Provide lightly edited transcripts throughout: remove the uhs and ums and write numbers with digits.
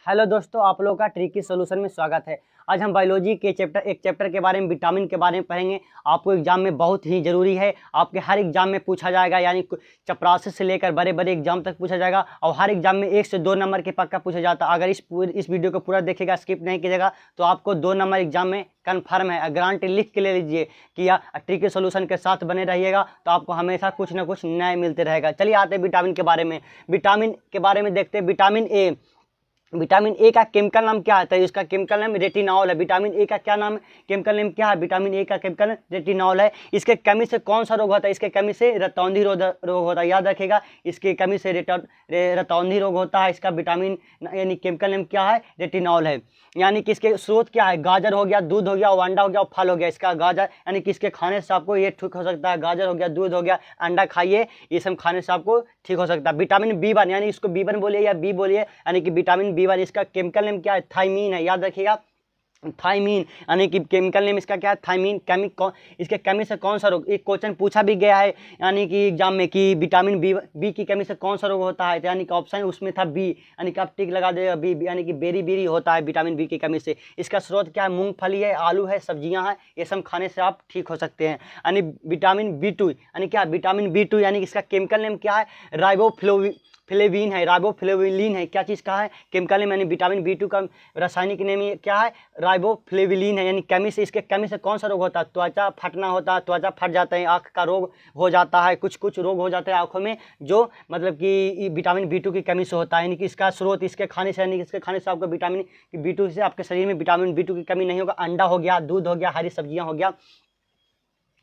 Hello दोस्तों, आप लोगों का ट्रिकी सॉल्यूशन में स्वागत है। आज हम बायोलॉजी के एक चैप्टर के बारे में, विटामिन के बारे में पढ़ेंगे। आपको एग्जाम में बहुत ही ज़रूरी है। आपके हर एग्जाम में पूछा जाएगा, यानी चपरासी से लेकर बड़े बड़े एग्जाम तक पूछा जाएगा। और हर एग्जाम में 1 से 2 नंबर के पक्का पूछा जाता है। अगर इस वीडियो को पूरा देखेगा, स्किप नहीं कीजिएगा, तो आपको 2 नंबर एग्जाम में कन्फर्म है। गारंटी लिख के ले लीजिए कि ट्रिकी सॉल्यूशन के साथ बने रहिएगा, तो आपको हमेशा कुछ ना कुछ नए मिलते रहेगा। चलिए आते हैं विटामिन के बारे में। विटामिन के बारे में देखते हैं। विटामिन ए का केमिकल नाम क्या आता है? इसका केमिकल नाम रेटिनॉल है। विटामिन ए का क्या नाम है? केमिकल नाम क्या है? विटामिन ए का केमिकल रेटिनॉल है। इसके कमी से कौन सा रोग होता है? इसके कमी से रतौंधी रोग होता है। याद रखिएगा, इसके कमी से रतौंधी रोग होता है। इसका विटामिन यानी केमिकल नेम क्या है? रेटिनॉल है। यानी कि इसके स्रोत क्या है? गाजर हो गया, दूध हो गया, और अंडा हो गया, और फल हो गया। इसका गाजर यानी कि इसके खाने से आपको ये ठीक हो सकता है। गाजर हो गया, दूध हो गया, अंडा खाइए, ये सब खाने से आपको ठीक हो सकता है। विटामिन B1 यानी इसको B1 बोलिए या बी बोलिए, यानी कि विटामिन B1, इसका केमिकल नेम क्या है? थायमीन है। याद रखिएगा, थायमीन यानी कि केमिकल नेम इसका क्या है? थायमीन। इसके कमी से कौन सा रोग? एक क्वेश्चन पूछा भी गया है यानी कि एग्जाम में कि विटामिन बी की कमी से कौन सा रोग होता है, तो यानी कि ऑप्शन उसमें था बी, यानी कि आप टिक लगा देगा बी, यानी कि बेरी होता है विटामिन बी की कमी से। इसका स्रोत क्या है? मूंगफली है, आलू है, सब्जियां हैं, ये सब खाने से आप ठीक हो सकते हैं। यानी विटामिन B2 यानी क्या? विटामिन B2 यानी इसका केमिकल नेम क्या है? राइबोफ्लेविन है। राइबोफ्लेविलिन है। क्या चीज़ का है? Chemical name. यानी विटामिन B2 का रासायनिक नेम क्या है? राइबोफ्लेविलिन है। यानी कमी से, इसके कमी से कौन सा रोग होता है? त्वचा फटना होता है, त्वचा फट जाता है, आँख का रोग हो जाता है, कुछ रोग हो जाते हैं आँखों में, जो मतलब कि विटामिन B2 की कमी से होता है। यानी कि इसका स्रोत इसके खाने से, यानी इसके खाने से आपको विटामिन B2 से आपके शरीर में विटामिन B2 की कमी नहीं होगा। अंडा हो गया, दूध हो गया, हरी सब्जियाँ हो गया।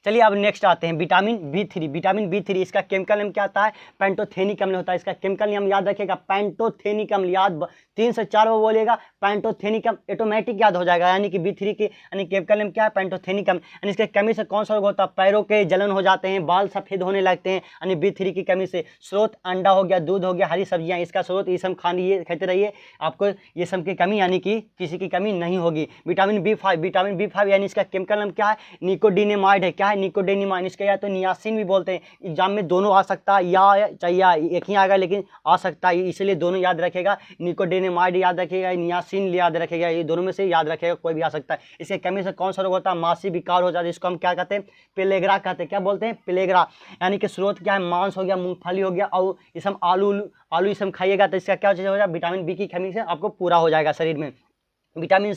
चलिए अब नेक्स्ट आते हैं विटामिन B3। विटामिन B3 इसका केमिकल नेम क्या आता है? पेंटोथेनिक अम्ल होता है। इसका केमिकल नेम याद रखिएगा, पेंटोथेनिक अम्ल। याद 3 से 4 बार बोलिएगा, पेंटोथेनिक अम्ल ऑटोमेटिक याद हो जाएगा। यानी कि B3 के यानी केमिकल नेम क्या है? पेंटोथेनिक अम्ल। यानी इसके कमी से कौन सा रोग होता है? पैरों के जलन हो जाते हैं, बाल सफ़ेद होने लगते हैं, यानी B3 की कमी से। स्रोत अंडा हो गया, दूध हो गया, हरी सब्जियाँ, इसका स्रोत ये सब खाते रहिए, आपको ये सब की कमी यानी कि किसी की कमी नहीं होगी। विटामिन B5 यानी इसका केमिकल नेम क्या है? निकोडिनेमाइड है। क्या है? निकोडेनिमाइन। इसका या तो नियासिन भी बोलते हैं। एग्जाम में दोनों आ सकता है, या चाहिए एक ही आएगा, लेकिन आ सकता है, इसलिए दोनों याद रखेगा। निकोडेनिमाइड याद रखेगा, नियासिन याद रखेगा, ये दोनों में से याद रखेगा, कोई भी आ सकता है। इसके कमी से कौन सा रोग होता है? मासी विकार हो जाता है, जिसको हम क्या कहते हैं? पेलेग्रा कहते हैं। क्या बोलते हैं? पेलेग्रा। यानी कि स्रोत क्या है? मांस हो गया, मूंगफली हो गया, और ये सब आलू ये सब खाइएगा तो इसका क्या चीज़ हो जाएगा? विटामिन B की कमी से आपको पूरा हो जाएगा शरीर में। विटामिन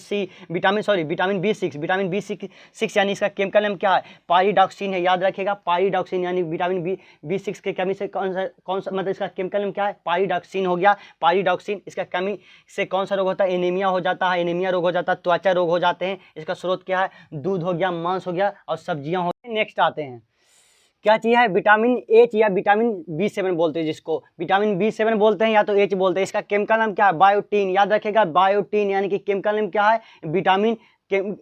B6 यानी इसका केमिकल नेम क्या है? पाइरिडॉक्सिन है। याद रखिएगा, पाइरिडॉक्सिन यानी विटामिन B6 के कमी से कौन सा मतलब इसका केमिकल नेम क्या है? पाइरिडॉक्सिन हो गया, पाइरिडॉक्सिन। इसका कमी से कौन सा रोग होता है? एनीमिया हो जाता है, एनीमिया रोग हो जाता है, त्वचा रोग हो जाते हैं। इसका स्रोत क्या है? दूध हो गया, मांस हो गया, और सब्जियां हो गई। नेक्स्ट आते हैं, क्या चीज़ है? विटामिन H या विटामिन B7 बोलते हैं, जिसको विटामिन B7 बोलते हैं या तो H बोलते हैं। इसका केमिकल नाम क्या है? बायोटीन। याद रखेगा, बायोटीन। यानी कि केमिकल नेम क्या है?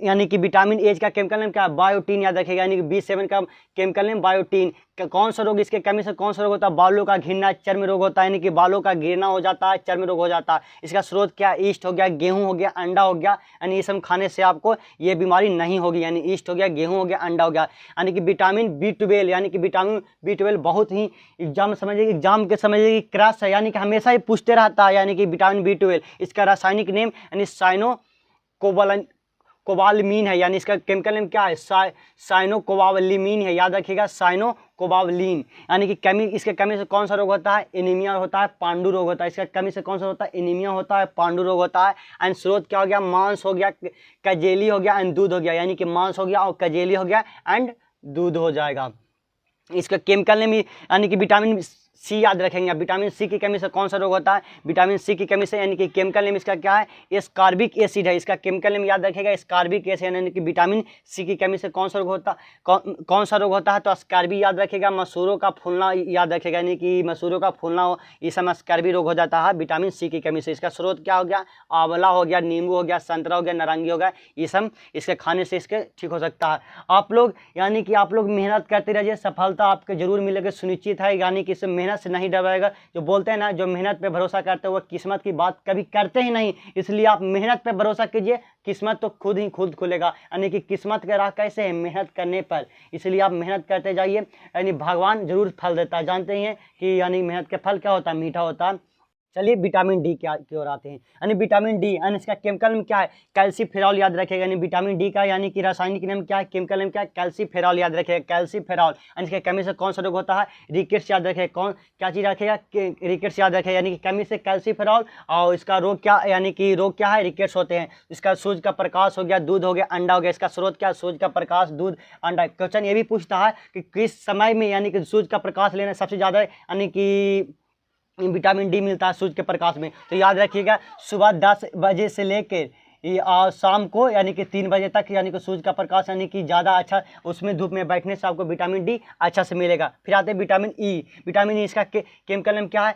यानी कि विटामिन H का केमिकल नेम क्या है? बायोटीन। याद रखेगा, यानी कि B7 का केमिकल नेम बायोटीन। कौन सा रोग इसके कमी से कौन सा रोग होता है? बालों का घिरना, चर्म रोग होता है, यानी कि बालों का गिरना हो जाता है, चर्म रोग हो जाता है। इसका स्रोत क्या है? ईस्ट हो गया, गेहूं हो गया, अंडा हो गया, यानी ये सब खाने से आपको ये बीमारी नहीं होगी। यानी ईस्ट हो गया, गेहूं हो गया, अंडा हो गया। यानी कि विटामिन B12 यानी कि विटामिन B12 बहुत ही एग्जाम के समझिए कि क्रैश है, यानी कि हमेशा ही पूछते रहता है। यानी कि विटामिन B12 इसका रासायनिक नेम यानी कोबालमीन है। यानी इसका केमिकल नेम क्या है? साइनोकोबालमीन है। याद रखिएगा, साइनोकोबालमीन। यानी कि इसके कमी से कौन सा रोग होता है? एनीमिया होता है, पांडु रोग होता है। इसका कमी से कौन सा होता है? एनीमिया होता है, पांडु रोग होता है। एंड स्रोत क्या हो गया? मांस हो गया, कजेली हो गया, एंड दूध हो गया। यानी कि मांस हो गया और कजेली हो गया एंड दूध हो जाएगा। इसका केमिकल नेम यानी कि विटामिन C याद रखेंगे। विटामिन C की कमी से कौन सा रोग होता है? विटामिन C की कमी से, यानी कि केमिकल नेम इसका क्या है? एस्कॉर्बिक एसिड है। इसका केमिकल नेम याद रखेगा, एस्कॉर्बिक एसिड। यानी कि विटामिन C की कमी से कौन सा रोग होता कौन सा रोग होता है? तो अस्कॉर्बी याद रखेगा। मसूरों का फूलना याद रखेगा, यानी कि मसूरों का फूलना ये सब अस्कॉर्बी रोग हो जाता है विटामिन C की कमी से। इसका स्रोत क्या हो गया? आंवला हो गया, नींबू हो गया, संतरा हो गया, नारंगी हो गया, ये सब इसके खाने से इसके ठीक हो सकता है। आप लोग यानी कि आप लोग मेहनत करते रहिए, सफलता आपको जरूर मिलेगी, सुनिश्चित है। यानी कि इस मेहनत से नहीं डरेगा। जो बोलते हैं ना, जो मेहनत पे भरोसा करते हैं वो किस्मत की बात कभी करते ही नहीं। इसलिए आप मेहनत पे भरोसा कीजिए, किस्मत तो खुद खुलेगा। यानी कि किस्मत का राह कैसे है? मेहनत करने पर। इसलिए आप मेहनत करते जाइए, यानी भगवान जरूर फल देता है। जानते हैं कि यानी मेहनत का फल क्या होता है? मीठा होता है। चलिए विटामिन डी क्या की ओर आते हैं। यानी विटामिन डी यानी इसका केमिकल नेम क्या है, कैल्सीफेरॉल याद रखेगा। यानी विटामिन डी का यानी कि रासायनिक नाम क्या है, केमिकल नेम क्या है, कैल्सीफेरॉल याद रखेगा, कैल्सीफेरॉल। यानी इसके कमी से कौन सा रोग होता है, रिकेट्स याद रखेगा। कौन क्या चीज़ रखेगा, रिकेट्स याद रखेगा। यानी कि कमी से कैल्सीफेरॉल, और इसका रोग क्या, यानी कि रोग क्या है, रिकेट्स होते हैं। इसका सूरज का प्रकाश हो गया, दूध हो गया, अंडा हो गया। इसका स्रोत क्या है, सूरज का प्रकाश, दूध, अंडा। क्वेश्चन ये भी पूछता है कि किस समय में यानी कि सूरज का प्रकाश लेना सबसे ज़्यादा यानी कि विटामिन डी मिलता है सूरज के प्रकाश में। तो याद रखिएगा सुबह 10 बजे से लेकर शाम को यानी कि 3 बजे तक यानी कि सूरज का प्रकाश यानी कि ज़्यादा अच्छा, उसमें धूप में बैठने से आपको विटामिन डी अच्छा से मिलेगा। फिर आते हैं विटामिन ई। विटामिन ई इसका केमिकल नेम क्या है,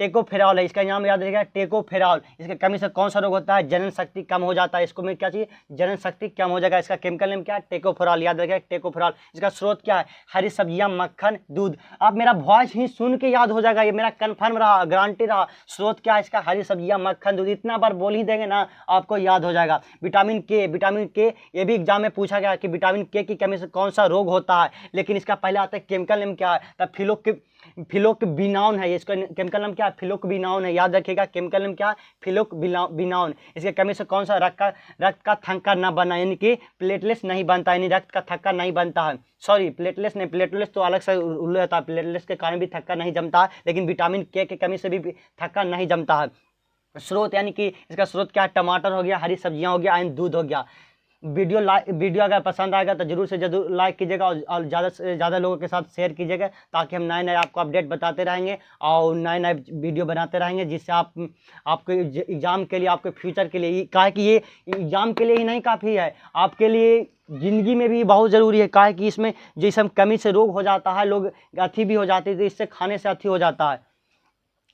टेकोफेरॉल है। इसका नाम याद रखिएगा, टेकोफेरॉल। इसके कमी से कौन सा रोग होता है, जनन शक्ति कम हो जाता है। इसको में क्या चाहिए, जनन शक्ति कम हो जाएगा। इसका केमिकल नेम क्या है, टेकोफेरॉल याद रखिएगा, टेकोफेरॉल। इसका स्रोत क्या है, हरी सब्जियां, मक्खन, दूध। आप मेरा वॉइस ही सुन के याद हो जाएगा, ये मेरा कन्फर्म रहा, गारंटी रहा। स्रोत क्या है इसका, हरी सब्जियां, मक्खन, दूध। इतना बार बोल ही देंगे ना आपको याद हो जाएगा। विटामिन के, विटामिन के ये भी एग्जाम में पूछा गया कि विटामिन के की कमी से कौन सा रोग होता है, लेकिन इसका पहले आता है केमिकल नेम क्या है, तब फिलोक्विनोन है। इसका केमिकल नाम क्या है, फिलोक्विनोन है। याद रखिएगा केमिकल नाम क्या है, फिलोक्विनोन। इसके कमी से कौन सा, रक्त का थक्का न बना, यानी कि प्लेटलेट्स नहीं बनता, यानी रक्त का थक्का नहीं बनता है। सॉरी, प्लेटलेट्स नहीं, प्लेटलेट्स तो अलग से उल्लेख होता है, प्लेटलेट्स के कारण भी थक्का नहीं जमता है, लेकिन विटामिन के कमी से भी थक्का नहीं जमता है। स्रोत यानी कि इसका स्रोत क्या है, टमाटर हो गया, हरी सब्जियां हो गया, एंड दूध हो गया। वीडियो अगर पसंद आएगा तो जरूर से जरूर लाइक कीजिएगा और ज़्यादा से ज़्यादा लोगों के साथ शेयर कीजिएगा, ताकि हम नए नए आपको अपडेट बताते रहेंगे और नए नए वीडियो बनाते रहेंगे, जिससे आपके एग्ज़ाम के लिए, आपके फ्यूचर के लिए, कहा कि ये एग्ज़ाम के लिए ही नहीं काफ़ी है, आपके लिए ज़िंदगी में भी बहुत ज़रूरी है। कहा कि इसमें जिसम कमी से रोग हो जाता है, लोग अथी भी हो जाते थे, इससे खाने से अथी हो जाता है।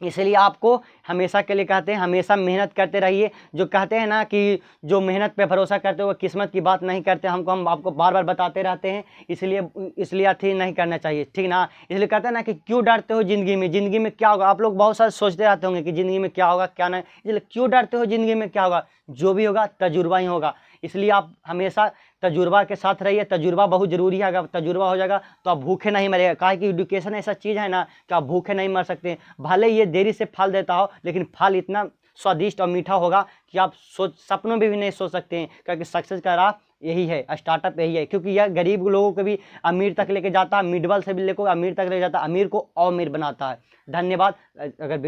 इसलिए आपको हमेशा के लिए कहते हैं, हमेशा मेहनत करते रहिए। जो कहते हैं ना कि जो मेहनत पे भरोसा करते हो वो किस्मत की बात नहीं करते, हम आपको बार बार बताते रहते हैं। इसलिए अथी नहीं करना चाहिए, ठीक ना। इसलिए कहते हैं ना कि क्यों डरते हो ज़िंदगी में क्या होगा। आप लोग बहुत सारे सोचते रहते होंगे कि ज़िंदगी में क्या होगा क्या नहीं, इसलिए क्यों डरते हो, ज़िंदगी में क्या होगा, जो भी होगा तजुर्बा ही होगा। इसलिए आप हमेशा तजुर्बा के साथ रहिए, तजुर्बा बहुत ज़रूरी है। अगर तजुर्बा हो जाएगा तो आप भूखे नहीं मरेगा। कहा कि एजुकेशन ऐसा चीज़ है ना कि आप भूखे नहीं मर सकते। भले ये देरी से फल देता हो, लेकिन फल इतना स्वादिष्ट और मीठा होगा कि आप सपनों में भी नहीं सोच सकते हैं। क्योंकि सक्सेस का राह यही है, स्टार्टअप यही है। क्योंकि यह गरीब लोगों को भी अमीर तक लेके जाता है, मिडल से भी लेकर अमीर तक ले जाता है, अमीर को और अमीर बनाता है। धन्यवाद। अगर